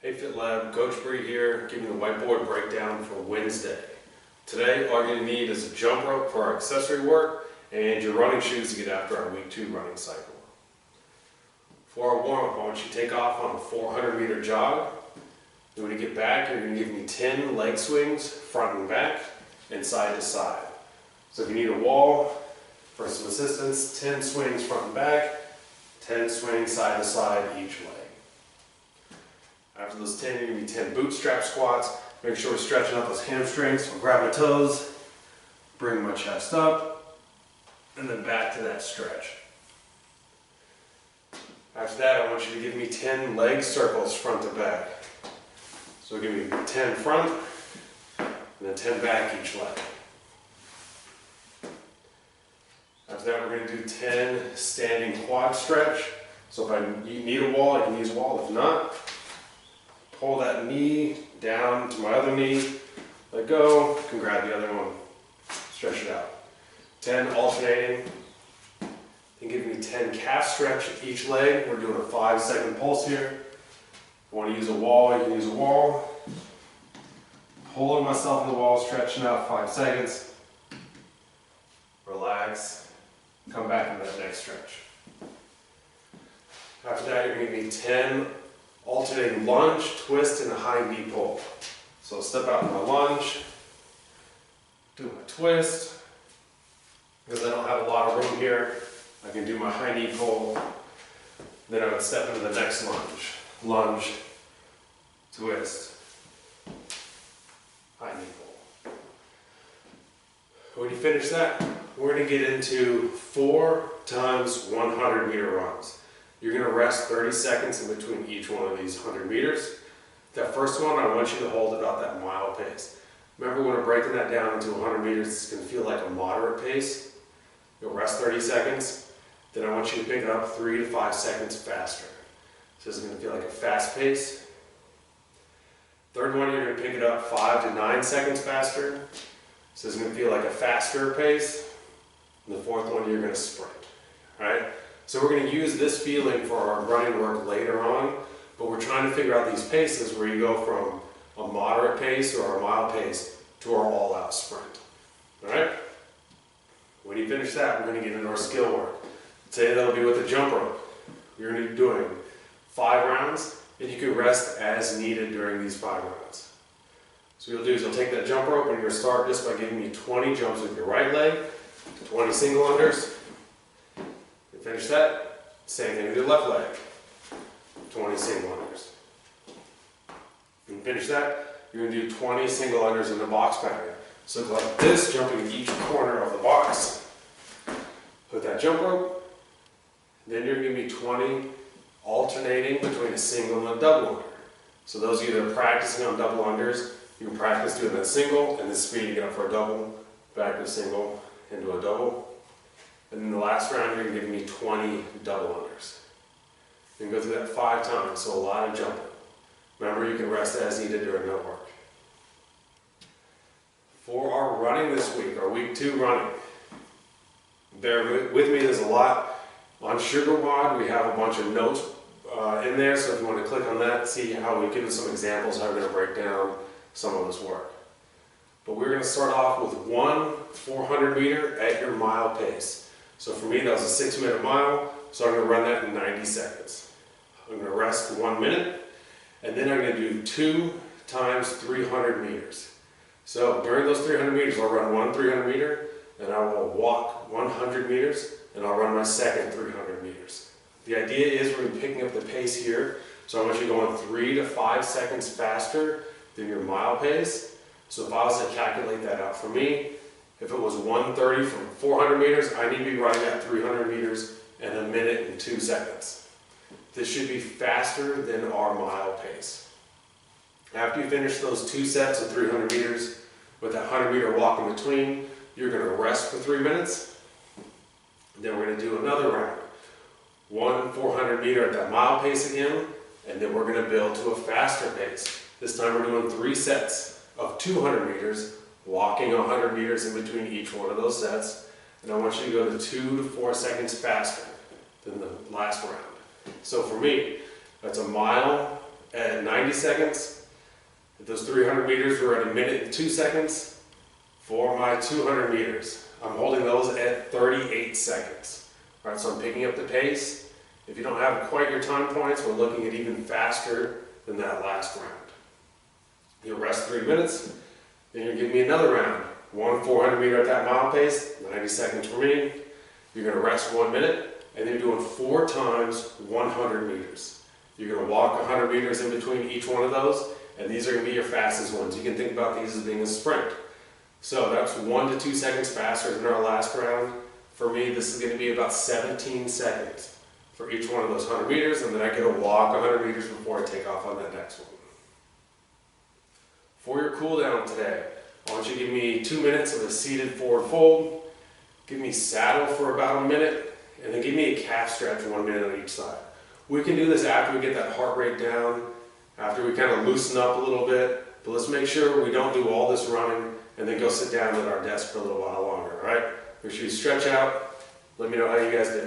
Hey Fit Lab, Coach Bree here, giving the whiteboard breakdown for Wednesday. Today, all you're going to need is a jump rope for our accessory work and your running shoes to get after our week 2 running cycle. For our warm-up, I want you to take off on a 400-meter jog. And when you get back, you're going to give me 10 leg swings, front and back, and side to side. So if you need a wall for some assistance, 10 swings front and back, 10 swings side to side each leg. After those 10, you're going to be 10 bootstrap squats. Make sure we're stretching out those hamstrings. So grab my toes, bring my chest up, and then back to that stretch. After that, I want you to give me 10 leg circles front to back. So give me 10 front, and then 10 back each leg. After that, we're going to do 10 standing quad stretch. So if you need a wall, I can use a wall. If not, pull that knee down to my other knee, let go, you can grab the other one, stretch it out. 10 alternating, and give me 10 calf stretch each leg. We're doing a 5-second pulse here. If you want to use a wall, you can use a wall. Pulling myself in the wall, stretching out 5 seconds. Relax, come back into that next stretch. After that, you're going to give me 10 alternating lunge, twist, and a high knee pull. So step out in my lunge, do my twist. Because I don't have a lot of room here, I can do my high knee pull. Then I would step into the next lunge. Lunge, twist, high knee pull. When you finish that, we're going to get into 4 times 100-meter runs. You're going to rest 30 seconds in between each one of these 100 meters. That first one, I want you to hold about that mile pace. Remember, when we're breaking that down into 100 meters, it's going to feel like a moderate pace. You'll rest 30 seconds. Then I want you to pick it up 3 to 5 seconds faster. So this is going to feel like a fast pace. Third one, you're going to pick it up 5 to 9 seconds faster. So this is going to feel like a faster pace. And the fourth one, you're going to sprint. All right? So we're going to use this feeling for our running work later on, but we're trying to figure out these paces where you go from a moderate pace or a mild pace to our all-out sprint. All right? When you finish that, we're going to get into our skill work. Today that'll be with a jump rope. We're going to be doing 5 rounds, and you can rest as needed during these 5 rounds. So what you'll do is you'll take that jump rope and you're going to start just by giving me 20 jumps with your right leg, 20 single unders. Finish that, same thing with your left leg, 20 single unders. And finish that, you're going to do 20 single unders in the box pattern. So like this, jumping in each corner of the box. Put that jump rope, then you're going to be 20 alternating between a single and a double under. So those of you that are practicing on double unders, you can practice doing that single and then speeding it up for a double, back to a single, into a double. And then the last round, you're going to give me 20 double unders. You can go through that 5 times, so a lot of jumping. Remember, you can rest as needed during that work. For our running this week, our week 2 running, bear with me, there's a lot. On Sugar Wad, we have a bunch of notes in there, so if you want to click on that, see how we give you some examples, how we're going to break down some of this work. But we're going to start off with 1 400-meter at your mile pace. So for me, that was a 6-minute mile, so I'm going to run that in 90 seconds. I'm going to rest for 1 minute, and then I'm going to do 2 times 300 meters. So during those 300 meters, I'll run 1 300-meter, and I will walk 100 meters, and I'll run my second 300 meters. The idea is we're going to be picking up the pace here, so I want you going 3 to 5 seconds faster than your mile pace. So if I was to calculate that out for me, if it was 1:30 from 400 meters, I need to be running at 300 meters in 1 minute and 2 seconds. This should be faster than our mile pace. After you finish those 2 sets of 300 meters with that 100-meter walk in between, you're going to rest for 3 minutes. Then we're going to do another round. 1 400-meter at that mile pace again, and then we're going to build to a faster pace. This time we're doing 3 sets of 200 meters, walking 100 meters in between each one of those sets, and I want you to go to 2 to 4 seconds faster than the last round. So for me, that's a mile at 90 seconds. If those 300 meters were at 1 minute and 2 seconds, for my 200 meters, I'm holding those at 38 seconds. All right, so I'm picking up the pace. If you don't have quite your time points, we're looking at even faster than that last round. You'll rest 3 minutes, then you'll give me another round. One 400 meter at that mile pace, 90 seconds for me. You're gonna rest 1 minute, and then you're doing 4 times 100 meters. You're gonna walk 100 meters in between each one of those, and these are gonna be your fastest ones. You can think about these as being a sprint. So that's 1 to 2 seconds faster than our last round. For me, this is gonna be about 17 seconds for each one of those 100 meters, and then I get to walk 100 meters before I take off on that next one. For your cool down today, I want you to give me 2 minutes of a seated forward fold, give me saddle for about 1 minute, and then give me a calf stretch 1 minute on each side. We can do this after we get that heart rate down, after we kind of loosen up a little bit, but let's make sure we don't do all this running and then go sit down at our desk for a little while longer, all right? Make sure you stretch out. Let me know how you guys did.